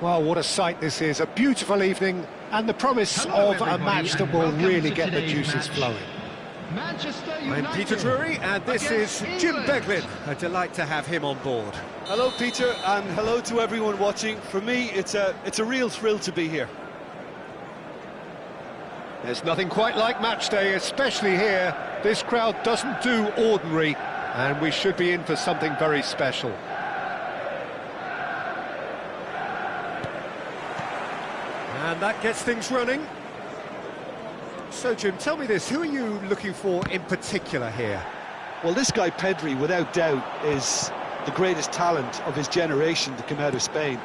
Well, what a sight this is. A beautiful evening and the promise of a match that will really get the juices flowing. I'm Peter Drury, and this is Jim Beglin. A delight to have him on board. Hello, Peter, and hello to everyone watching. For me, it's a real thrill to be here. There's nothing quite like match day, especially here. This crowd doesn't do ordinary, and we should be in for something very special. And that gets things running. So, Jim, tell me this, who are you looking for in particular here? Well, this guy, Pedri, without doubt, is the greatest talent of his generation to come out of Spain.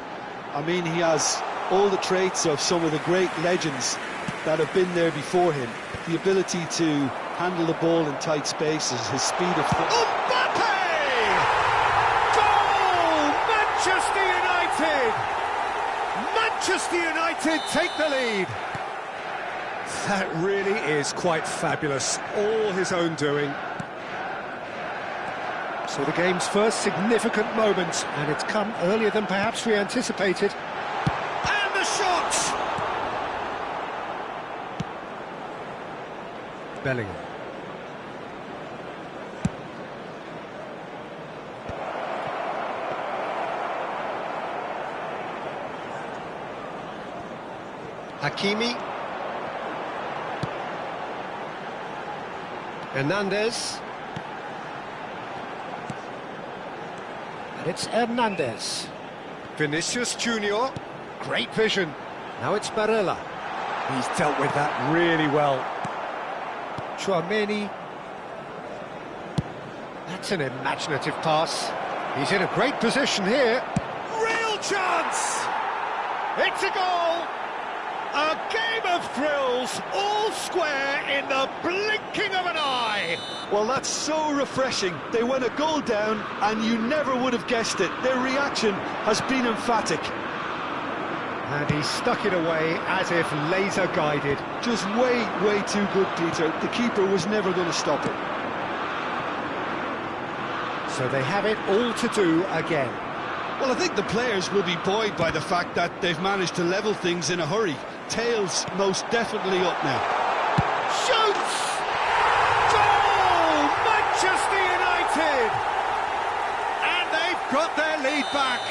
I mean, he has all the traits of some of the great legends that have been there before him. The ability to handle the ball in tight spaces, his speed of foot. Mbappe! Goal! Manchester United! Manchester United take the lead. That really is quite fabulous. All his own doing. So the game's first significant moment, and it's come earlier than perhaps we anticipated. And the shot! Bellingham. Hakimi. Hernandez. And it's Hernandez. Vinicius Junior. Great vision. Now it's Barella. He's dealt with that really well. Tchouameni. That's an imaginative pass. He's in a great position here. Real chance! It's a goal! A game of thrills, all square in the blinking of an eye. Well, that's so refreshing. They went a goal down, and you never would have guessed it. Their reaction has been emphatic. And he stuck it away as if laser-guided. Just way, way too good, Peter. The keeper was never going to stop it. So they have it all to do again. Well, I think the players will be buoyed by the fact that they've managed to level things in a hurry. Tails most definitely up now. Shoots! Goal! Manchester United! And they've got their lead back.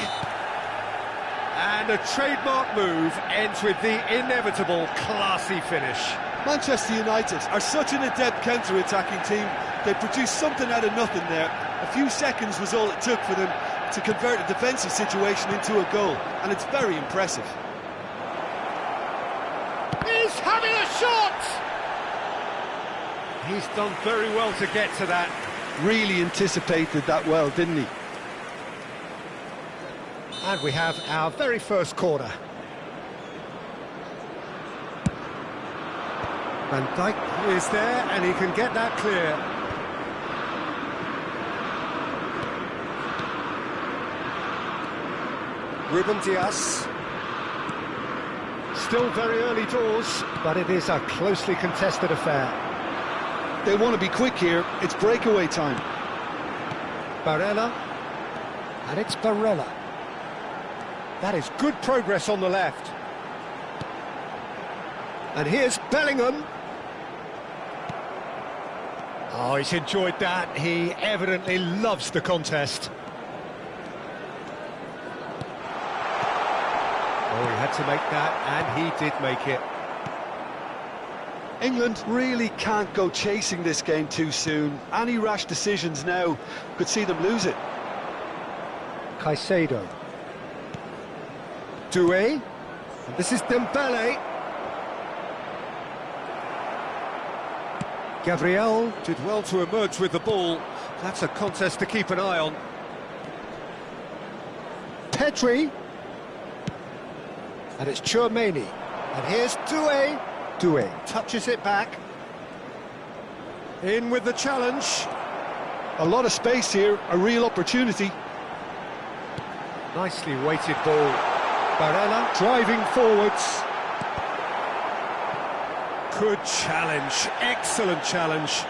And a trademark move ends with the inevitable classy finish. Manchester United are such an adept counter-attacking team. They produced something out of nothing there. A few seconds was all it took for them to convert a defensive situation into a goal, and it's very impressive. He's having a shot! He's done very well to get to that. Really anticipated that well, didn't he? And we have our very first corner. Van Dijk Is there, and he can get that clear. Ruben Dias. Still very early doors, but it is a closely contested affair. They want to be quick here. It's breakaway time. Barella. And it's Barella. That is good progress on the left. And here's Bellingham. Oh, he's enjoyed that. He evidently loves the contest. Oh, he had to make that, and he did make it. England really can't go chasing this game too soon. Any rash decisions now could see them lose it. Caicedo. Doué. And this is Dembele. Gabriel Did well to emerge with the ball. That's a contest to keep an eye on. Pedri. And it's Tchouaméni. And here's Doué. Doué touches it back. In with the challenge. A lot of space here, a real opportunity. Nicely weighted ball. Barella driving forwards. Good challenge, excellent challenge.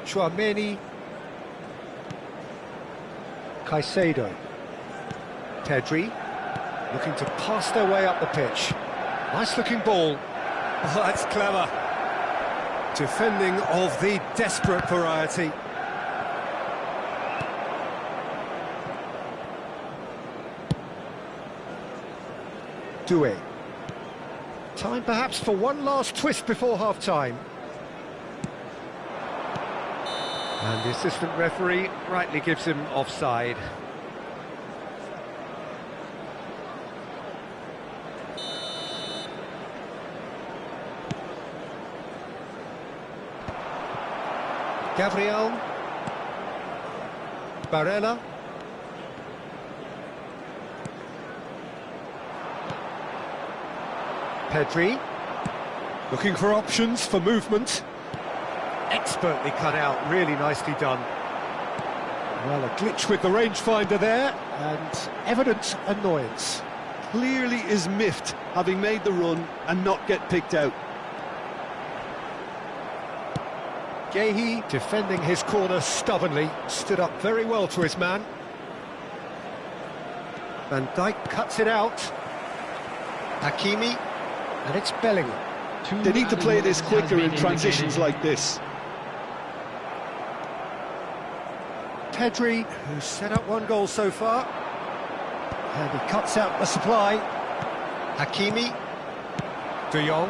Tchouaméni. Caicedo. Pedri. Looking to pass their way up the pitch. Nice looking ball. Oh, that's clever. Defending of the desperate variety. Doué. Time perhaps for one last twist before half-time. And the assistant referee rightly gives him offside. Gabriel. Barella. Pedri. Looking for options for movement. Expertly cut out, really nicely done. Well, a glitch with the rangefinder there. And evident annoyance. Clearly is miffed, having made the run and not get picked out. Guéhi defending his corner stubbornly, stood up very well to his man. Van Dijk cuts it out. Hakimi, and it's Bellingham. They need to play this quicker in transitions like this. Pedri, who's set up one goal so far. And he cuts out the supply. Hakimi. De Jong.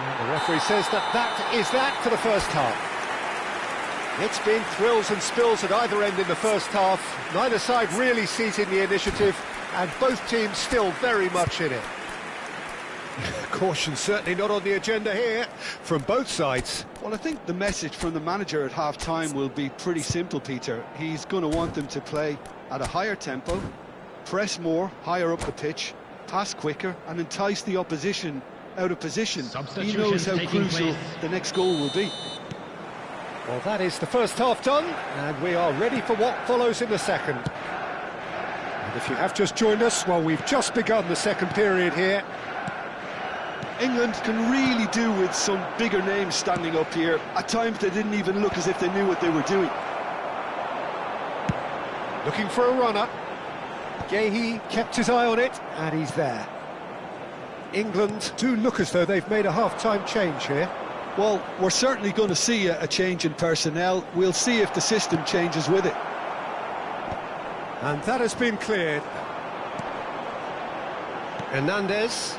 And the referee says that is that for the first half. It's been thrills and spills at either end in the first half. Neither side really seizing the initiative, and both teams still very much in it. Caution certainly not on the agenda here from both sides. Well, I think the message from the manager at half-time will be pretty simple, Peter. He's going to want them to play at a higher tempo, press more, higher up the pitch, pass quicker, and entice the opposition out of position. He knows how crucial the next goal will be. Well, that is the first half done, and we are ready for what follows in the second. And if you have just joined us, well, we've just begun the second period here. England can really do with some bigger names standing up here. At times they didn't even look as if they knew what they were doing. Looking for a runner. Guéhi kept his eye on it, and he's there. England do look as though they've made a half-time change here. Well, we're certainly going to see a change in personnel. We'll see if the system changes with it. And that has been cleared. Hernandez.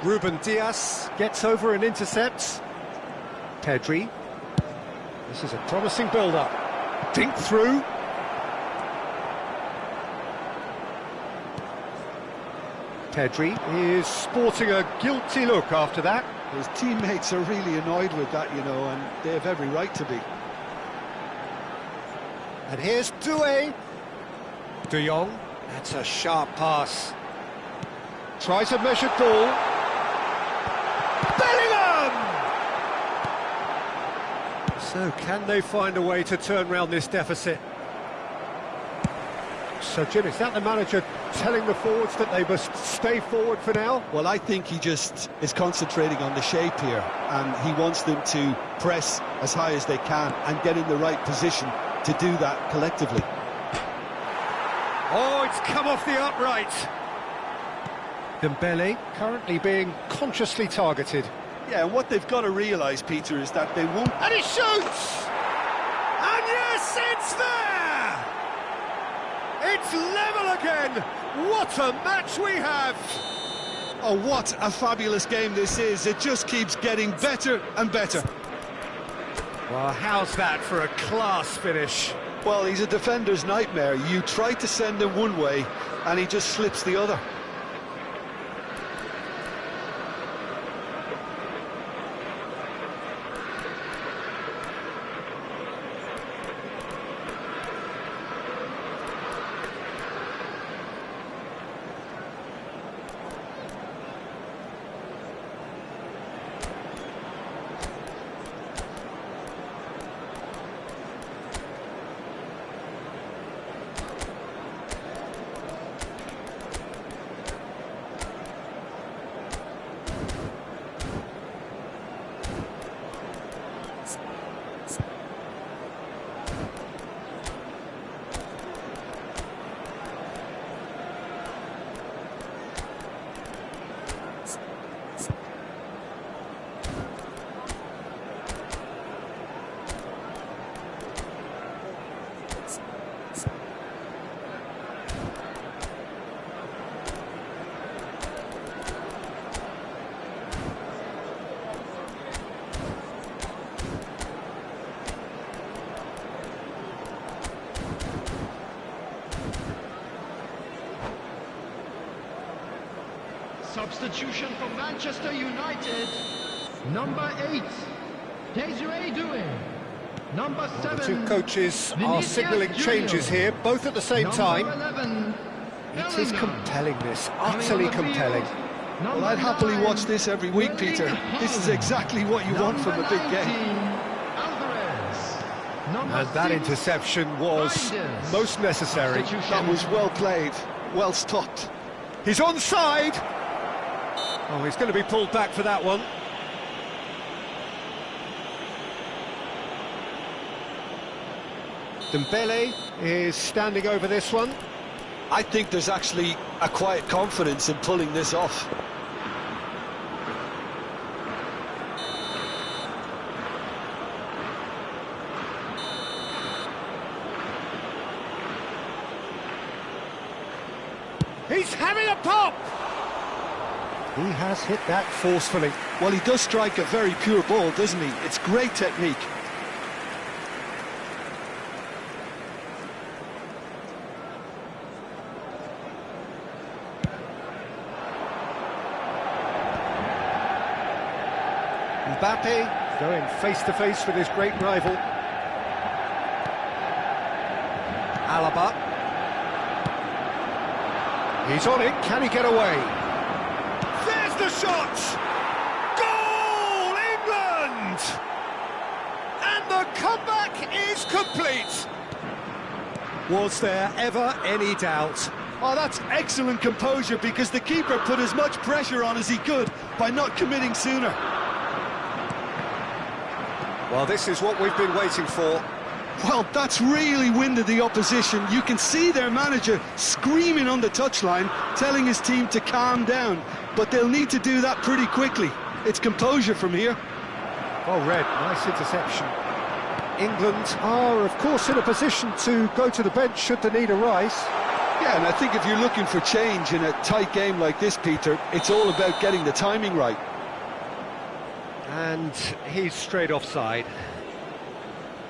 Ruben Dias gets over and intercepts. Pedri. This is a promising build-up. Dink through. Pedri is sporting a guilty look after that. His teammates are really annoyed with that, you know, and they have every right to be. And here's Doué. De Jong. That's a sharp pass. Tries a measured ball. Bellingham! So can they find a way to turn round this deficit? So, Jim, is that the manager telling the forwards that they must stay forward for now? Well, I think he just is concentrating on the shape here, and he wants them to press as high as they can and get in the right position to do that collectively. Oh, it's come off the upright. Dembele currently being consciously targeted. Yeah, and what they've got to realise, Peter, is that they won't... And he shoots! And yes, it's there! It's level again! What a match we have! Oh, what a fabulous game this is. It just keeps getting better and better. Well, how's that for a class finish? Well, he's a defender's nightmare. You try to send him one way, and he just slips the other. Substitution for Manchester United. Number 8, Desiree Doué. Number 7, The two coaches are Vinicius signalling changes Junior. here, both at the same Number time. 11, It is Bellingham. compelling, this, Coming utterly on the field, compelling. Well, I'd happily watch this every week, Peter. This is exactly what you want from a big game. And that interception was most necessary. That was well played, well stopped. He's onside! Oh, he's going to be pulled back for that one. Dembele is standing over this one. I think there's actually a quiet confidence in pulling this off. He's having a pop! He has hit that forcefully. Well, he does strike a very pure ball, doesn't he? It's great technique. Mbappe going face-to-face with his great rival. Alaba. He's on it, can he get away? There's the shot! Goal, England! And the comeback is complete! Was there ever any doubt? Oh, that's excellent composure, because the keeper put as much pressure on as he could by not committing sooner. Well, this is what we've been waiting for. Well, that's really winded the opposition. You can see their manager screaming on the touchline, telling his team to calm down. But they'll need to do that pretty quickly. It's composure from here. Well read, nice interception. England are, of course, in a position to go to the bench should the need arise. Yeah, and I think if you're looking for change in a tight game like this, Peter, it's all about getting the timing right. And he's straight offside.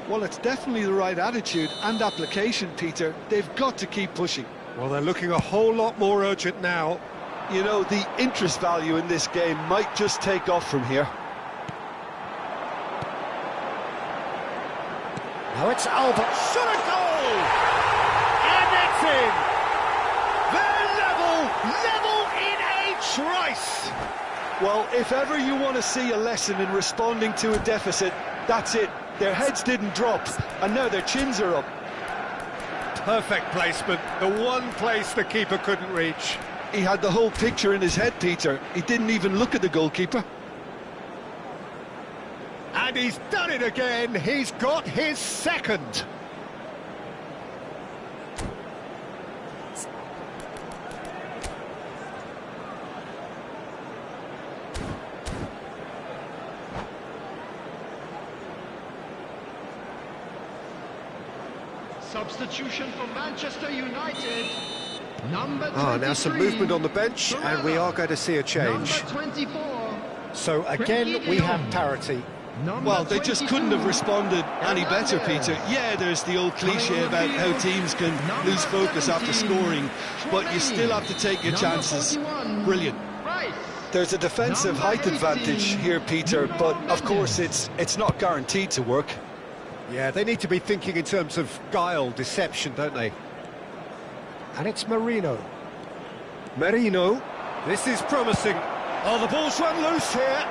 Well, it's definitely the right attitude and application, Peter. They've got to keep pushing. Well, they're looking a whole lot more urgent now. You know, the interest value in this game might just take off from here. Now it's Albert. Shot a goal! And it's in! They're level in a trice! Well, if ever you want to see a lesson in responding to a deficit, that's it. Their heads didn't drop, and now their chins are up. Perfect placement, the one place the keeper couldn't reach. He had the whole picture in his head, Peter. He didn't even look at the goalkeeper. And he's done it again, he's got his second. Substitution for Manchester United. Number 23. Now some movement on the bench, and we are going to see a change. Number 24. So again, we have parity. Well, they just couldn't have responded any better, Peter. Yeah, there's the old cliche about how teams can lose focus after scoring, but you still have to take your chances. Brilliant. There's a defensive height advantage here, Peter, but of course it's not guaranteed to work. Yeah, they need to be thinking in terms of guile, deception, don't they? And it's Merino. Merino. This is promising. Oh, the ball's run loose here.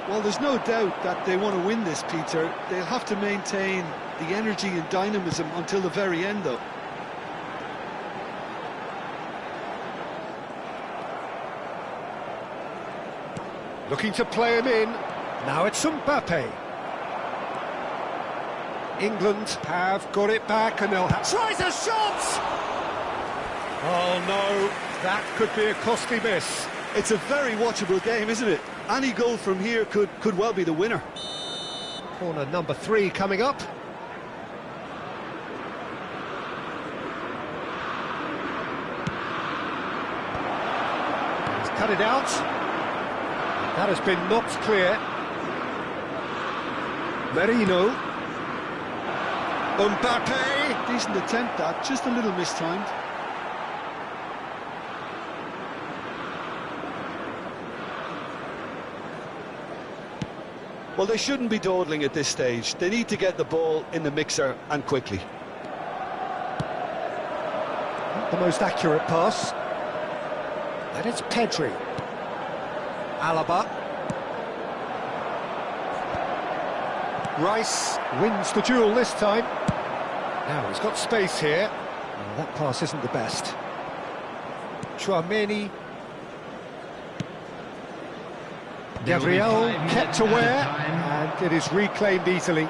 Well, there's no doubt that they want to win this, Peter. They'll have to maintain the energy and dynamism until the very end, though. Looking to play him in. Now it's Mbappe. England have got it back, and they'll have... Tries a shot! Oh no, that could be a costly miss. It's a very watchable game, isn't it? Any goal from here could well be the winner. Corner number 3 coming up. He's cut it out. That has been knocked clear. Merino. Mbappe. Decent attempt, that, just a little mistimed. Well, they shouldn't be dawdling at this stage. They need to get the ball in the mixer, and quickly. Not the most accurate pass. And it's Pedri. Alaba. Rice wins the duel this time. Now he's got space here. Oh, that pass isn't the best. Tchouameni. Gabriel kept aware, and it is reclaimed easily.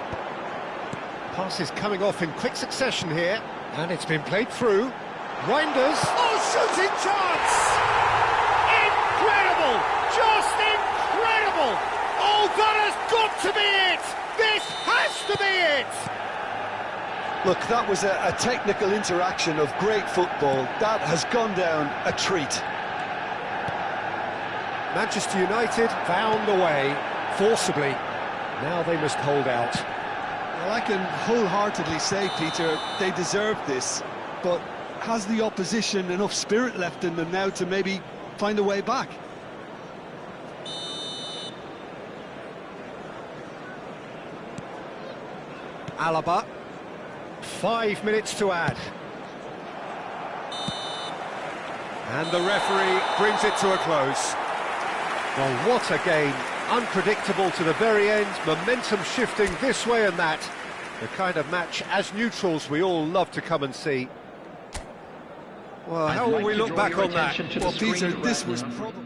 Passes coming off in quick succession here, and it's been played through. Reinders. Oh, shooting chance! Incredible! Just incredible! Oh, that has got to be it! This has to be it! Look, that was a technical interaction of great football. That has gone down a treat. Manchester United found a way, forcibly. Now they must hold out. Well, I can wholeheartedly say, Peter, they deserve this, but has the opposition enough spirit left in them now to maybe find a way back? Alaba. 5 minutes to add. And the referee brings it to a close. Well, what a game. Unpredictable to the very end, momentum shifting this way and that. The kind of match, as neutrals, we all love to come and see. Well, how will we look back on that? Well, Peter, this was probably...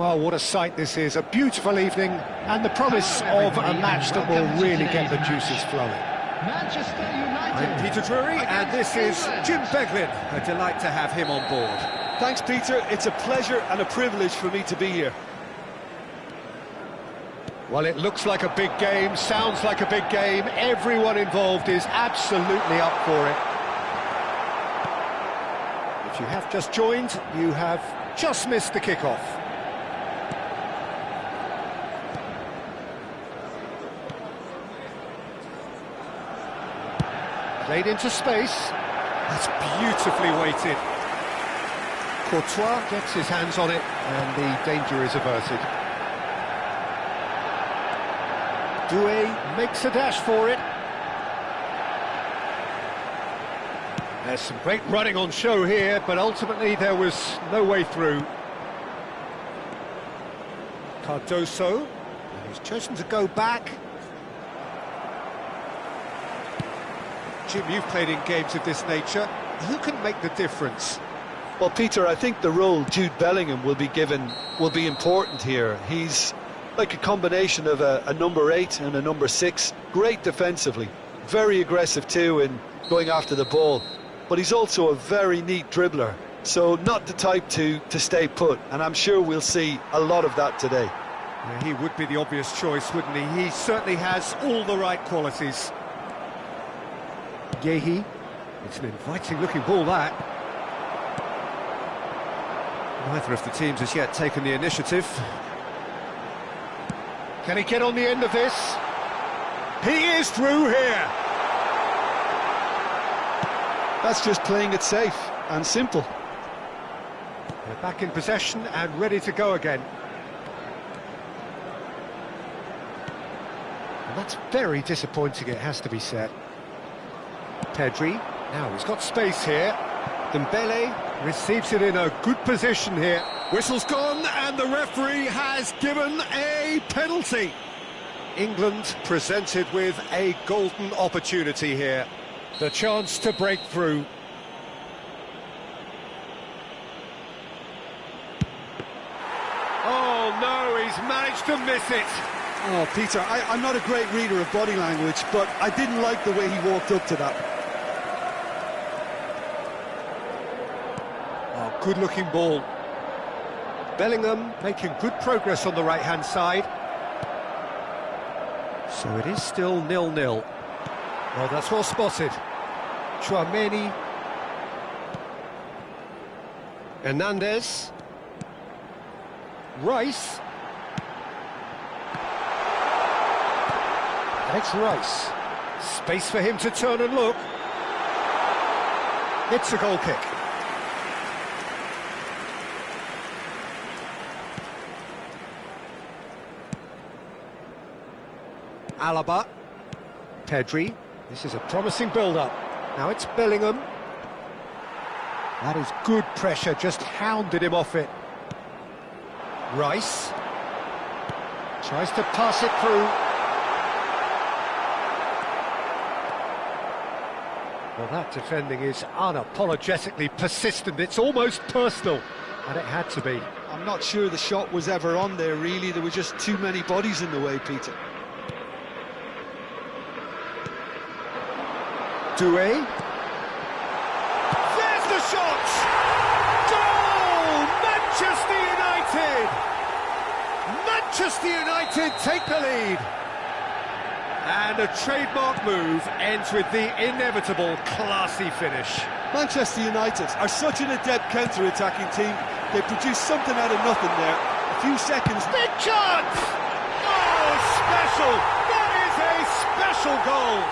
Well, what a sight this is, a beautiful evening, and the promise of a match that will really get the juices flowing. Manchester United. I'm Peter Drury, and this is Jim Beglin. A delight to have him on board. Thanks, Peter. It's a pleasure and a privilege for me to be here. Well, it looks like a big game, sounds like a big game. Everyone involved is absolutely up for it. If you have just joined, you have just missed the kickoff. Played into space. That's beautifully weighted. Courtois gets his hands on it, and the danger is averted. Doué makes a dash for it. There's some great running on show here, but ultimately there was no way through. Cardoso. And he's chosen to go back. Jim, you've played in games of this nature. Who can make the difference? Well, Peter, I think the role Jude Bellingham will be given will be important here. He's like a combination of a number 8 and a number 6. Great defensively, very aggressive too in going after the ball. But he's also a very neat dribbler, so not the type to stay put. And I'm sure we'll see a lot of that today. Yeah, he would be the obvious choice, wouldn't he? He certainly has all the right qualities. Yehi. It's an inviting-looking ball, that. Neither of the teams has yet taken the initiative. Can he get on the end of this? He is through here! That's just playing it safe and simple. They're back in possession and ready to go again. And that's very disappointing, it has to be said. Pedri, now he's got space here. Dembele receives it in a good position here. Whistle's gone, and the referee has given a penalty. England presented with a golden opportunity here. The chance to break through. Oh no, he's managed to miss it. Oh, Peter, I'm not a great reader of body language, but I didn't like the way he walked up to that. Oh, good-looking ball. Bellingham making good progress on the right-hand side. So it is still 0-0. Well, that's well spotted. Tchouaméni. Hernandez. Rice. And it's Rice. Space for him to turn and look. It's a goal kick. Alaba. Pedri. This is a promising build-up. Now it's Bellingham. That is good pressure, just hounded him off it. Rice. Tries to pass it through. Well, that defending is unapologetically persistent. It's almost personal, and it had to be. I'm not sure the shot was ever on there, really. There were just too many bodies in the way, Peter. Doué. There's the shot! Goal! Manchester United! Manchester United take the lead. And a trademark move ends with the inevitable classy finish. Manchester United are such an adept counter-attacking team. They produced something out of nothing there. A few seconds. Big chance! Oh, special! That is a special goal!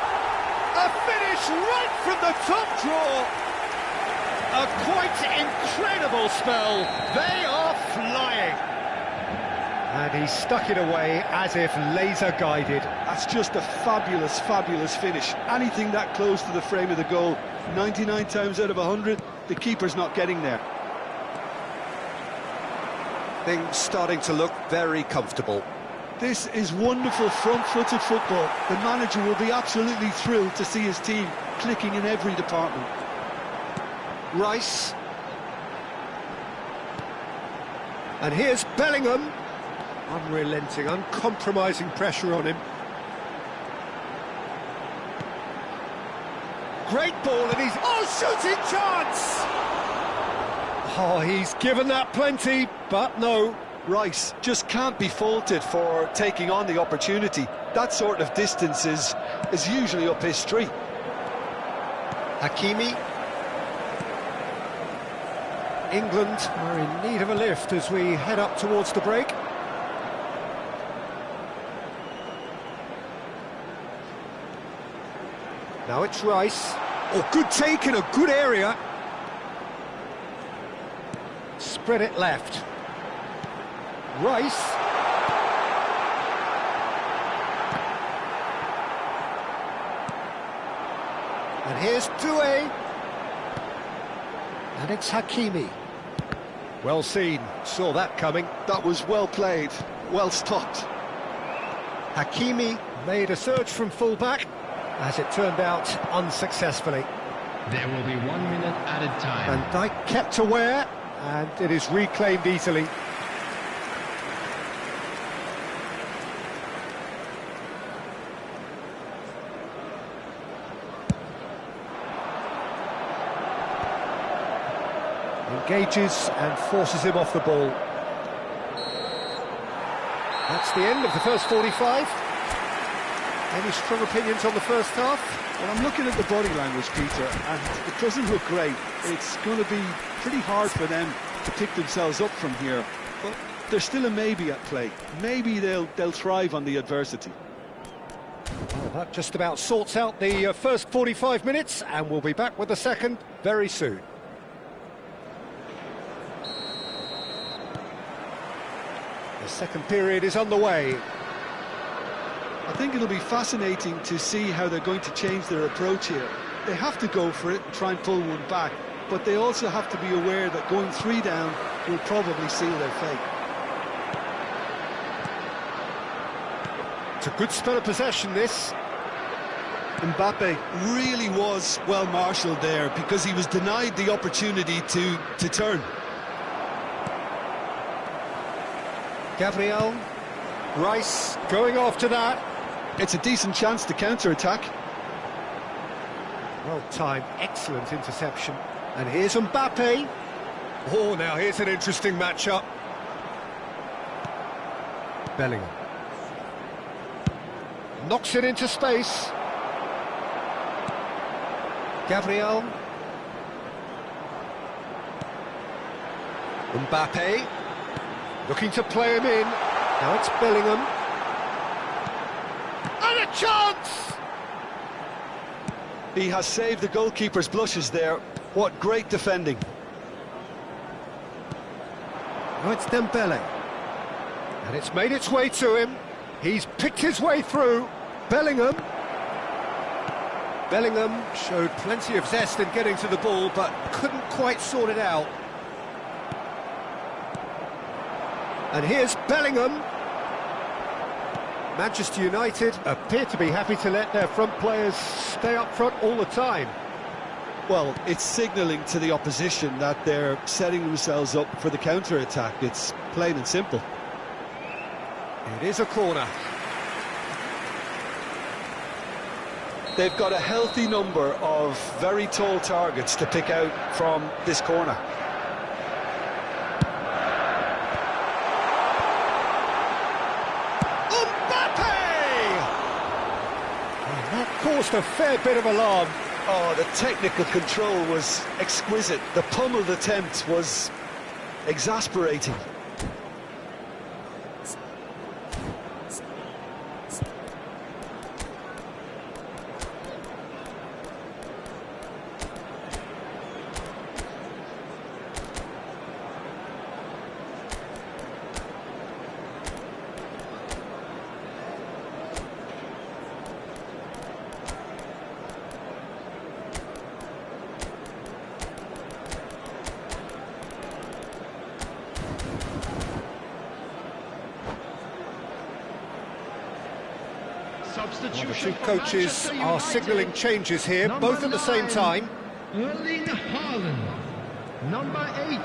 A finish right from the top draw. A quite incredible spell. They are flying. And he stuck it away as if laser-guided. That's just a fabulous, fabulous finish. Anything that close to the frame of the goal, 99 times out of 100, the keeper's not getting there. Things starting to look very comfortable. This is wonderful front-footed football. The manager will be absolutely thrilled to see his team clicking in every department. Rice. And here's Bellingham. Unrelenting, uncompromising pressure on him. Great ball, and he's... Oh, shooting chance! Oh, he's given that plenty, but no. Rice just can't be faulted for taking on the opportunity. That sort of distance is usually up his street. Hakimi. England are in need of a lift as we head up towards the break. Now it's Rice. Oh, good take in a good area. Spread it left. Rice. And here's Doué. And it's Hakimi. Well seen, saw that coming. That was well played, well stopped. Hakimi made a surge from full-back, as it turned out unsuccessfully. There will be 1 minute added time. Van Dijk kept aware, and it is reclaimed easily. Engages and forces him off the ball. That's the end of the first 45. Any strong opinions on the first half? Well, I'm looking at the body language, Peter, and it doesn't look great. It's going to be pretty hard for them to pick themselves up from here. But there's still a maybe at play. Maybe they'll thrive on the adversity. Well, that just about sorts out the first 45 minutes, and we'll be back with the second very soon. The second period is underway. I think it'll be fascinating to see how they're going to change their approach here. They have to go for it and try and pull one back, but they also have to be aware that going 3 down will probably seal their fate. It's a good spell of possession, this. Mbappe really was well marshalled there because he was denied the opportunity to turn. Gabriel, Rice going after that. It's a decent chance to counter-attack. Well timed, excellent interception. And here's Mbappe. Oh, now here's an interesting matchup. Bellingham. Knocks it into space. Gabriel. Mbappe. Looking to play him in. Now it's Bellingham. And a chance! He has saved the goalkeeper's blushes there. What great defending. Now it's Dembele. And it's made its way to him. He's picked his way through. Bellingham. Bellingham showed plenty of zest in getting to the ball, but couldn't quite sort it out. And here's Bellingham. Manchester United appear to be happy to let their front players stay up front all the time. Well, it's signalling to the opposition that they're setting themselves up for the counter-attack. It's plain and simple. It is a corner. They've got a healthy number of very tall targets to pick out from this corner. Caused a fair bit of alarm. Oh, the technical control was exquisite. The pummeled attempt was exasperating. The two coaches are signalling changes here, both at the same time. Erling Haaland, number 8.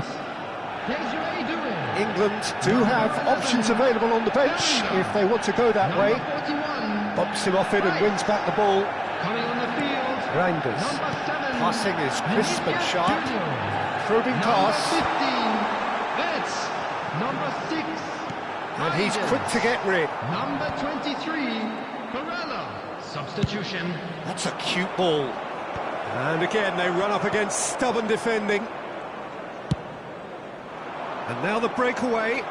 Desiree Doué. England do have options available on the bench if they want to go that way. Number 41. Bumps him off it and wins back the ball. Coming on the field. Reinders. Number 7. Passing is crisp and Vinicius sharp. Junior. Probing pass. Number 15. Vets. Number 6. And he's Reinders. quick to get rid. Number 23. Barella. Substitution. That's a cute ball. And again, they run up against stubborn defending. And now the breakaway.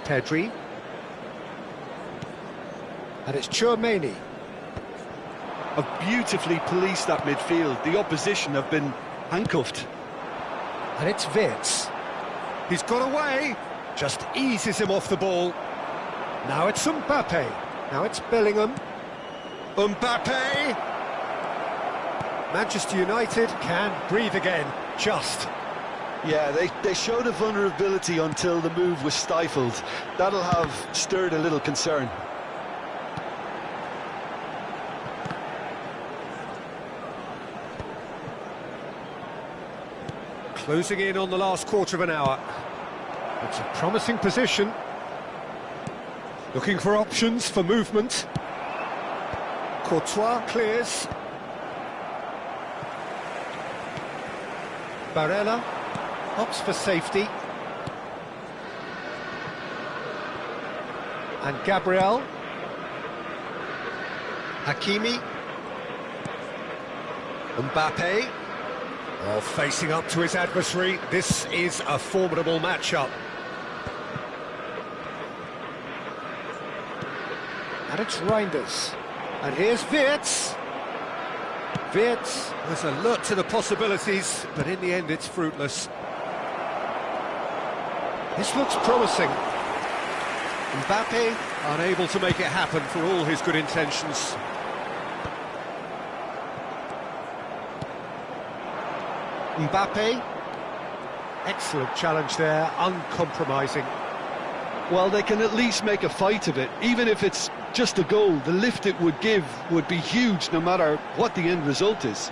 Pedri. And it's Tchouaméni. Have beautifully policed that midfield. The opposition have been handcuffed. And it's Wirtz. He's got away. Just eases him off the ball. Now it's Mbappe. Now it's Bellingham. Mbappe. Manchester United can breathe again. Just. Yeah, they showed a vulnerability until the move was stifled. That'll have stirred a little concern. Closing in on the last quarter of an hour. It's a promising position. Looking for options for movement. Courtois clears. Barella opts for safety. And Gabriel. Hakimi. Mbappe. Oh, facing up to his adversary. This is a formidable matchup. And it's Reinders. And here's Wirtz. Wirtz. There's alert to the possibilities, but in the end it's fruitless. This looks promising. Mbappe unable to make it happen for all his good intentions. Mbappe. Excellent challenge there, uncompromising. Well, they can at least make a fight of it. Even if it's just a goal, the lift it would give would be huge no matter what the end result is.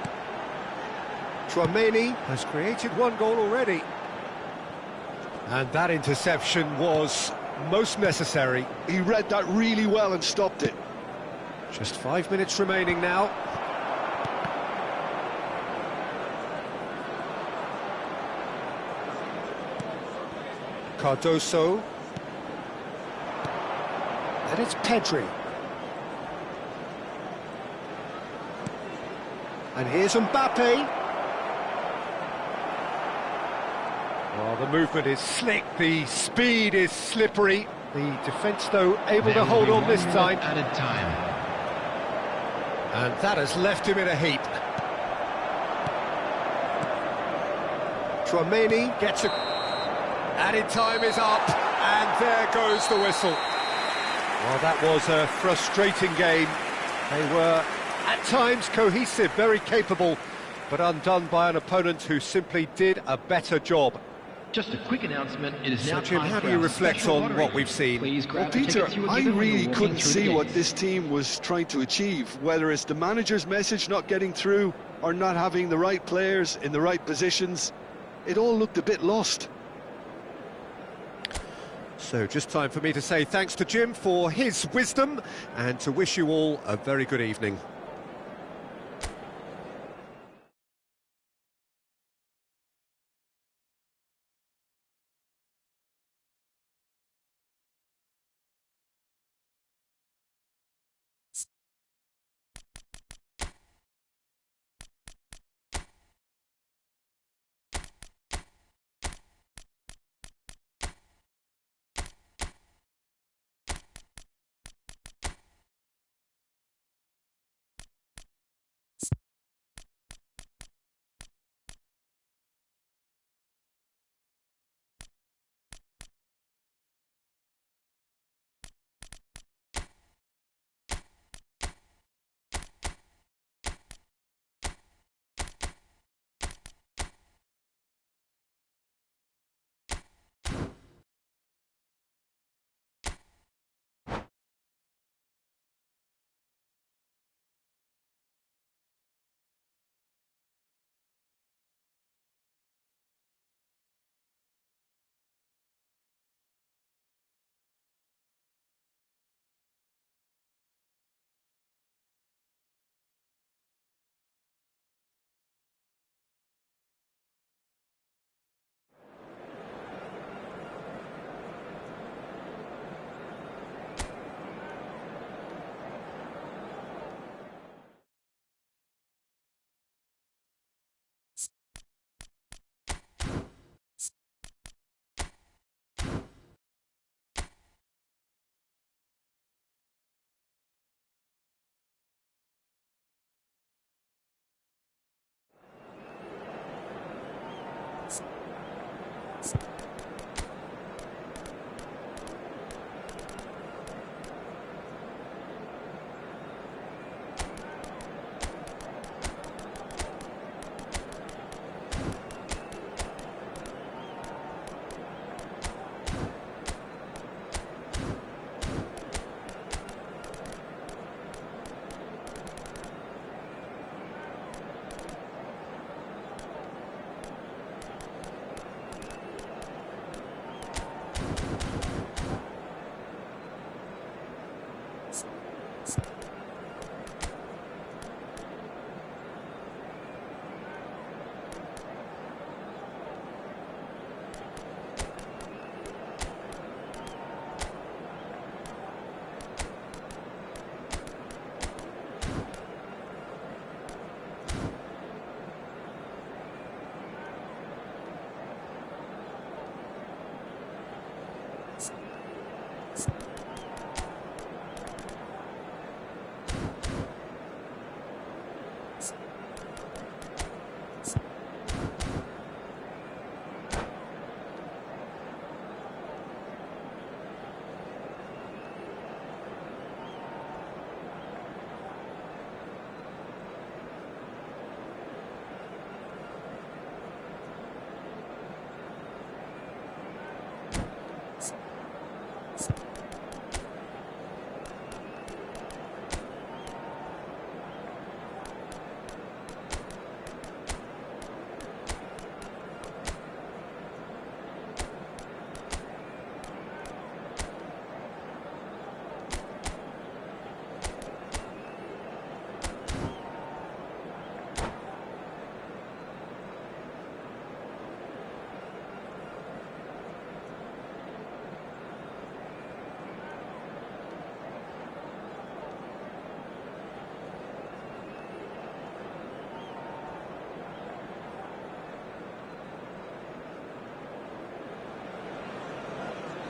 Tchouaméni has created one goal already. And that interception was most necessary. He read that really well and stopped it. Just 5 minutes remaining now. Cardoso. And it's Pedri. And here's Mbappe. Well, the movement is slick, the speed is slippery. The defence, though, able There to will hold be on 1 this minute time. Added time. And that has left him in a heap. Tchouaméni Gets a... Added time is up, and there goes the whistle. Well, that was a frustrating game. They were, at times, cohesive, very capable, but undone by an opponent who simply did a better job. Just a quick announcement. It is So, now Jim, time how for do you our reflect special on lottery. what we've seen? Please grab Well, the Peter, tickets you were I given when you really were couldn't walking through see the what gates. this team was trying to achieve, whether it's the manager's message not getting through or not having the right players in the right positions. It all looked a bit lost. So just time for me to say thanks to Jim for his wisdom and to wish you all a very good evening.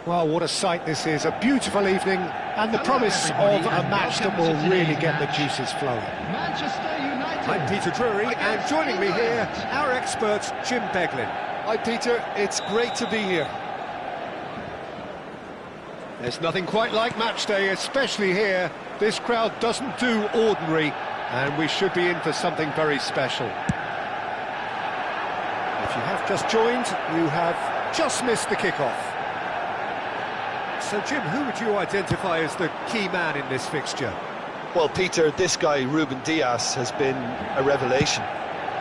Well, what a sight this is, a beautiful evening, and the promise of a match that will really get the juices flowing. Manchester United. I'm Peter Drury, and joining me here, our expert, Jim Beglin. Hi, Peter. It's great to be here. There's nothing quite like match day, especially here. This crowd doesn't do ordinary, and we should be in for something very special. If you have just joined, you have just missed the kickoff. So, Jim, who would you identify as the key man in this fixture? Well, Peter, this guy, Ruben Dias, has been a revelation.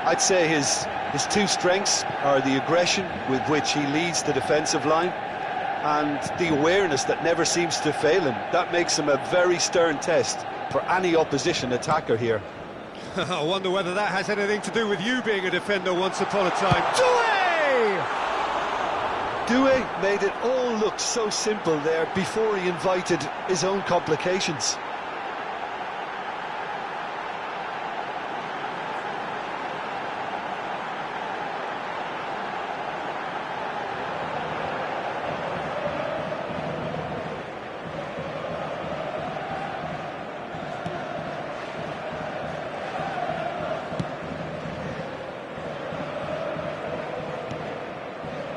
I'd say his two strengths are the aggression with which he leads the defensive line and the awareness that never seems to fail him. That makes him a very stern test for any opposition attacker here. I wonder whether that has anything to do with you being a defender once upon a time. Doué made it all look so simple there before he invited his own complications.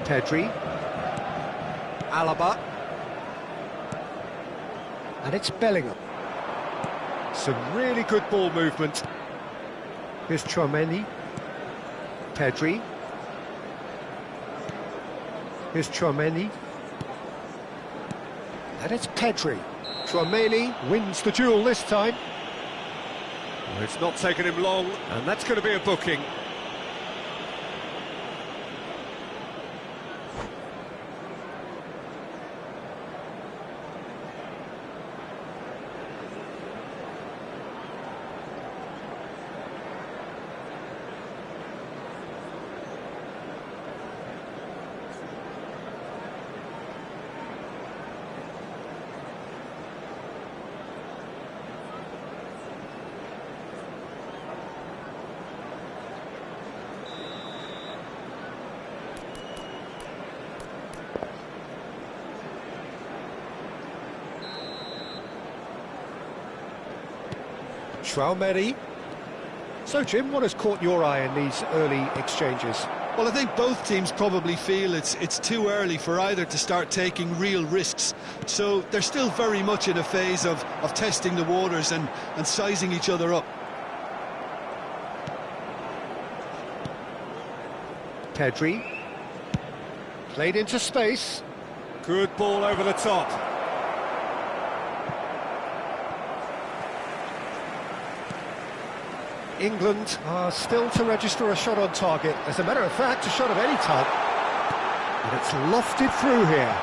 Pedri. Alaba. And it's Bellingham. Some really good ball movement. Here's Tchouaméni. Pedri. Here's Tchouaméni. And it's Pedri. Tchouaméni wins the duel this time. Well, it's not taken him long, and that's going to be a booking. Tchouaméni. So, Jim, what has caught your eye in these early exchanges? Well, I think both teams probably feel it's too early for either to start taking real risks. So they're still very much in a phase of testing the waters and sizing each other up. Pedri. Played into space. Good ball over the top. England are still to register a shot on target. As a matter of fact, a shot of any type. And it's lofted through here.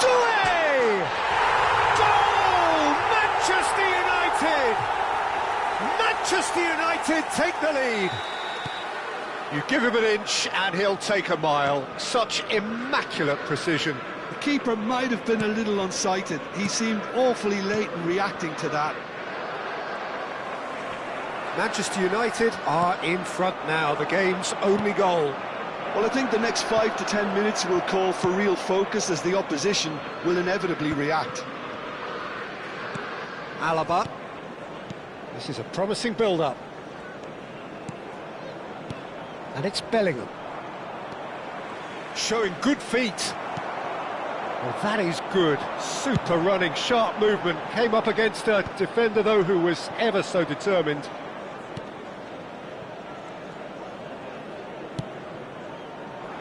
Doué! Goal! Manchester United! Manchester United take the lead. You give him an inch and he'll take a mile. Such immaculate precision. The keeper might have been a little unsighted. He seemed awfully late in reacting to that. Manchester United are in front now, the game's only goal. Well, I think the next 5 to 10 minutes will call for real focus as the opposition will inevitably react. Alaba. This is a promising build-up. And it's Bellingham. Showing good feet. Well, that is good. Super running, sharp movement. Came up against a defender, though, who was ever so determined.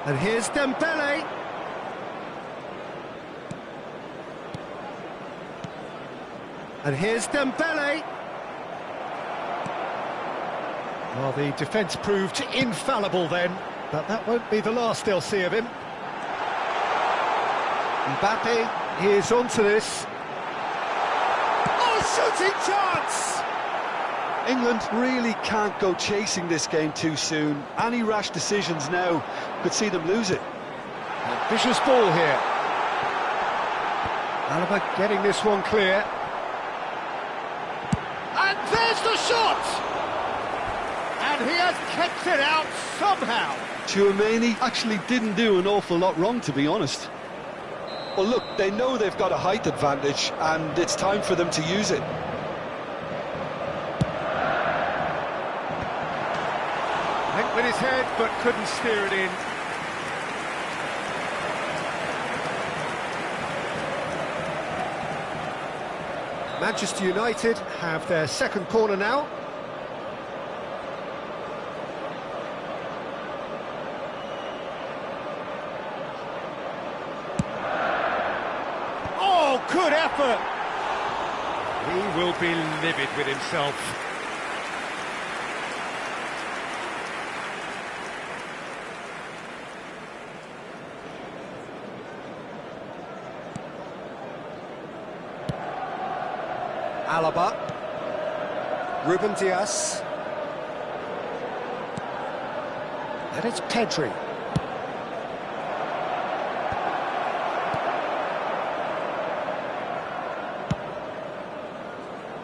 And here's Dembele. And here's Dembele. Well, the defence proved infallible then, but that won't be the last they'll see of him. Mbappe is onto this. Oh, shooting chance! England really can't go chasing this game too soon. Any rash decisions now could see them lose it. And vicious ball here. Alaba getting this one clear. And there's the shot! And he has kept it out somehow. Tchouaméni actually didn't do an awful lot wrong, to be honest. Well, look, they know they've got a height advantage, and it's time for them to use it. Went with his head, but couldn't steer it in. Manchester United have their second corner now. Oh, good effort! He will be livid with himself. Alaba, Ruben Dias, and it's Pedri.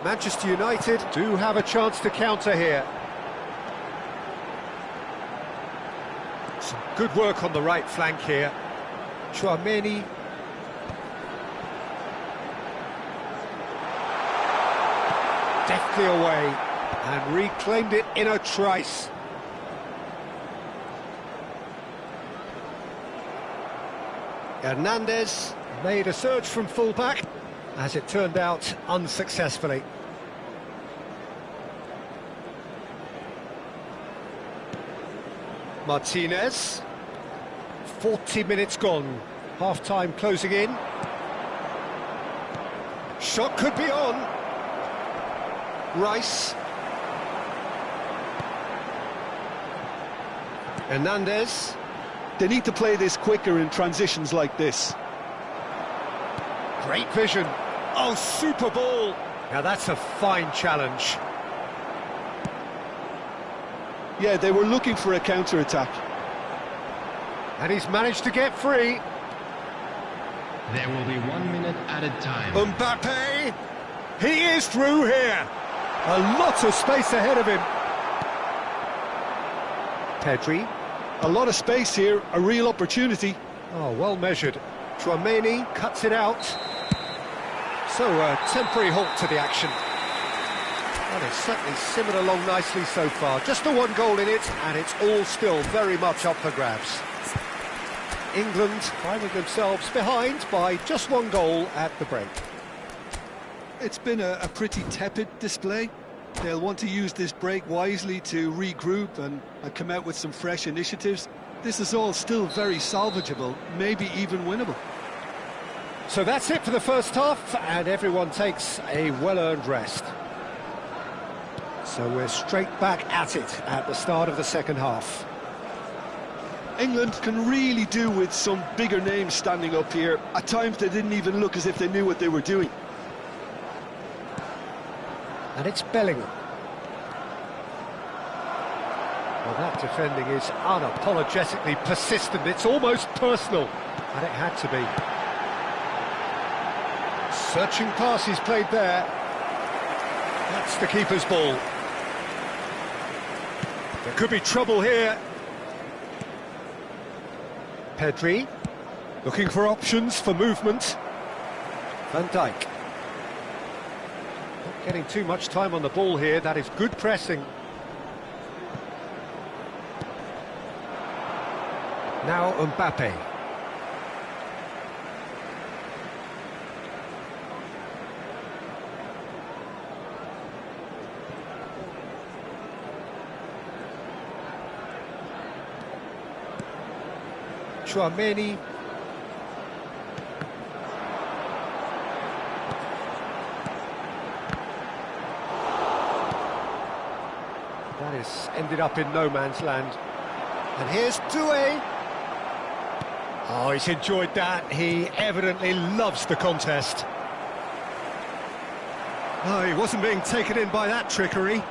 Manchester United do have a chance to counter here. Some good work on the right flank here. Tchouaméni. Deftly away and reclaimed it in a trice. Hernandez made a surge from fullback, as it turned out unsuccessfully. Martinez. 40 minutes gone. Half-time closing in. Shot could be on. Rice. Hernandez. They need to play this quicker in transitions like this. Great vision. Oh, super ball. Now that's a fine challenge. Yeah, they were looking for a counter-attack. And he's managed to get free. There will be 1 minute added time. Mbappe. He is through here. A lot of space ahead of him. Pedri. A lot of space here, a real opportunity. Oh, well measured. Tchouaméni cuts it out. So a temporary halt to the action. Well, it's certainly simmered along nicely so far. Just the one goal in it, and it's all still very much up for grabs. England finding themselves behind by just one goal at the break. It's been a pretty tepid display. They'll want to use this break wisely to regroup and come out with some fresh initiatives. This is all still very salvageable, maybe even winnable. So that's it for the first half, and everyone takes a well-earned rest. So we're straight back at it at the start of the second half. England can really do with some bigger names standing up here. At times they didn't even look as if they knew what they were doing. And it's Bellingham. Well, that defending is unapologetically persistent. It's almost personal, and it had to be. Searching pass he's played there. That's the keeper's ball. There could be trouble here. Pedri, looking for options for movement. Van Dijk. Not getting too much time on the ball here, that is good pressing. Now Mbappe. Tchouaméni. That has ended up in no man's land. And here's Doué. Oh, he's enjoyed that. He evidently loves the contest. Oh, he wasn't being taken in by that trickery.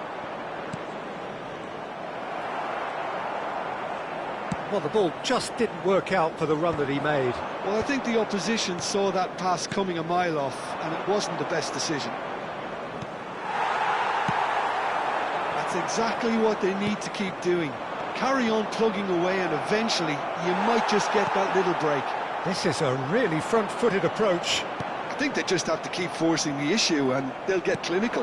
Well, the ball just didn't work out for the run that he made. Well, I think the opposition saw that pass coming a mile off, and it wasn't the best decision. That's exactly what they need to keep doing. Carry on plugging away, and eventually you might just get that little break. This is a really front-footed approach. I think they just have to keep forcing the issue, and they'll get clinical.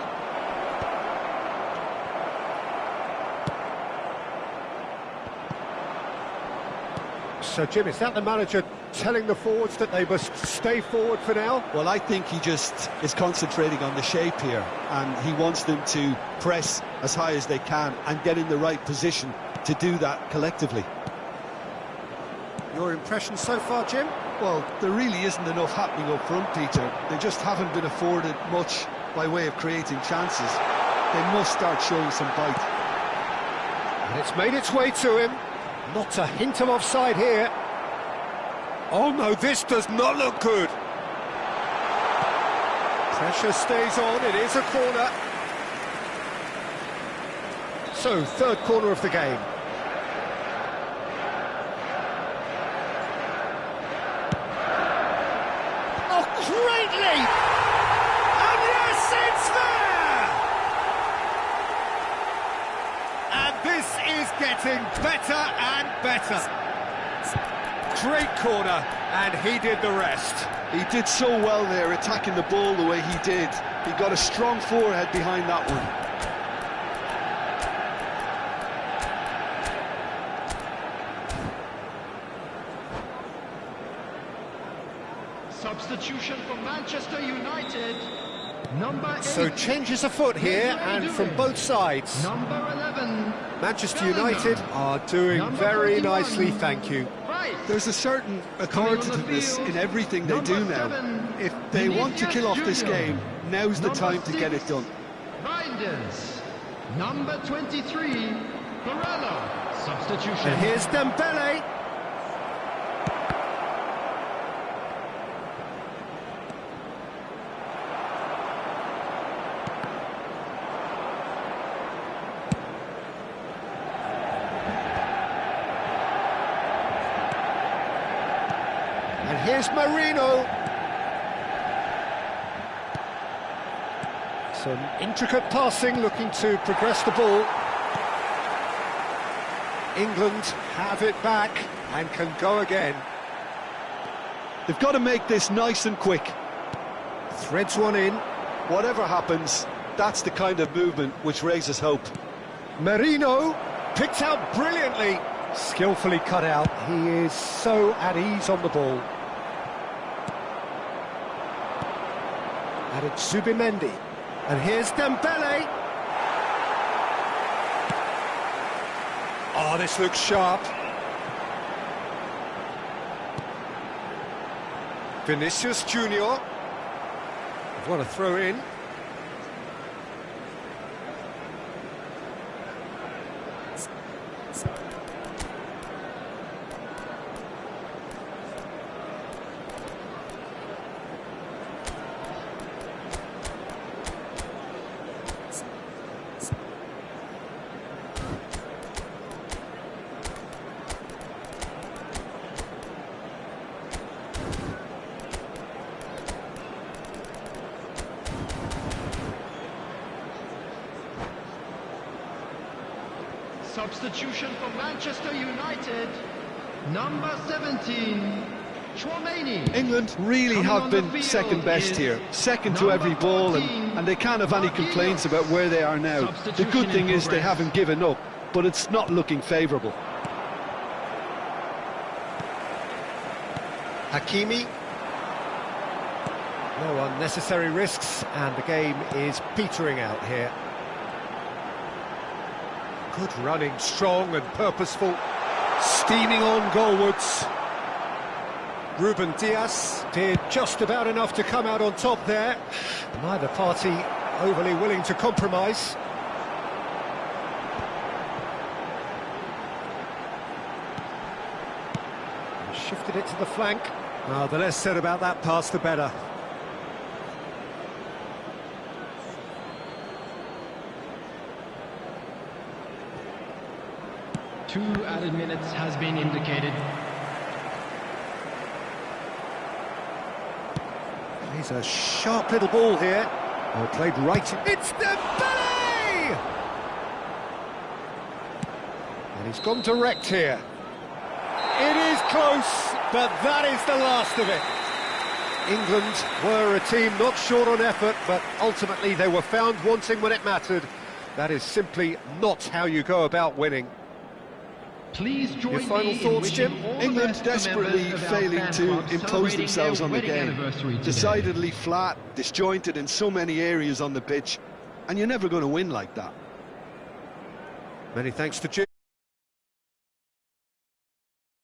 So, Jim, is that the manager telling the forwards that they must stay forward for now? Well, I think he just is concentrating on the shape here, and he wants them to press as high as they can and get in the right position to do that collectively. Your impression so far, Jim? Well, there really isn't enough happening up front, Peter. They just haven't been afforded much by way of creating chances. They must start showing some bite. And it's made its way to him. Not a hint of offside here. Oh no, this does not look good. Pressure stays on, it is a corner. So, third corner of the game. Oh, great leap! And yes, it's there! And this is getting better and better. Great corner, and he did the rest. He did so well there, attacking the ball the way he did. He got a strong forehead behind that one. Substitution for Manchester United. Number 8. So changes afoot here, and from both sides. Number 11. Manchester United are doing Number very 41. nicely, thank you. Right. There's a certain authoritativeness in everything they do now. If they want to kill off this game, now's the time to get it done. Reinders. Number 23. Barella. Substitution. And here's Dembele. And here's Marino. Some intricate passing, looking to progress the ball. England have it back and can go again. They've got to make this nice and quick. Threads one in. Whatever happens, that's the kind of movement which raises hope. Marino picked out brilliantly. Skillfully cut out. He is so at ease on the ball. And it's Zubimendi. And here's Dembele. Oh, this looks sharp. Vinicius Junior. What a throw in. Substitution for Manchester United. Number 17, Chouameni. England really Coming have on the been field second best is here, second to every number ball, 14, and they can't have any complaints about where they are now. The Substitution good thing in is they progress. haven't given up, but it's not looking favourable. Hakimi. No unnecessary risks, and the game is petering out here. Good running, strong and purposeful. Steaming on goalwards. Ruben Dias did just about enough to come out on top there. Neither party overly willing to compromise. Shifted it to the flank. Well, the less said about that pass, the better. Two added minutes has been indicated. He's a sharp little ball here. Well, played right. It's Dembele! And he's gone direct here. It is close, but that is the last of it. England were a team not short on effort, but ultimately they were found wanting when it mattered. That is simply not how you go about winning. Please join Your final me in thoughts, wishing Jim? all the England best to desperately members of our failing fan to club impose celebrating themselves their on the wedding game. anniversary today. Decidedly flat, disjointed in so many areas on the pitch, and you're never going to win like that. Many thanks to Jim.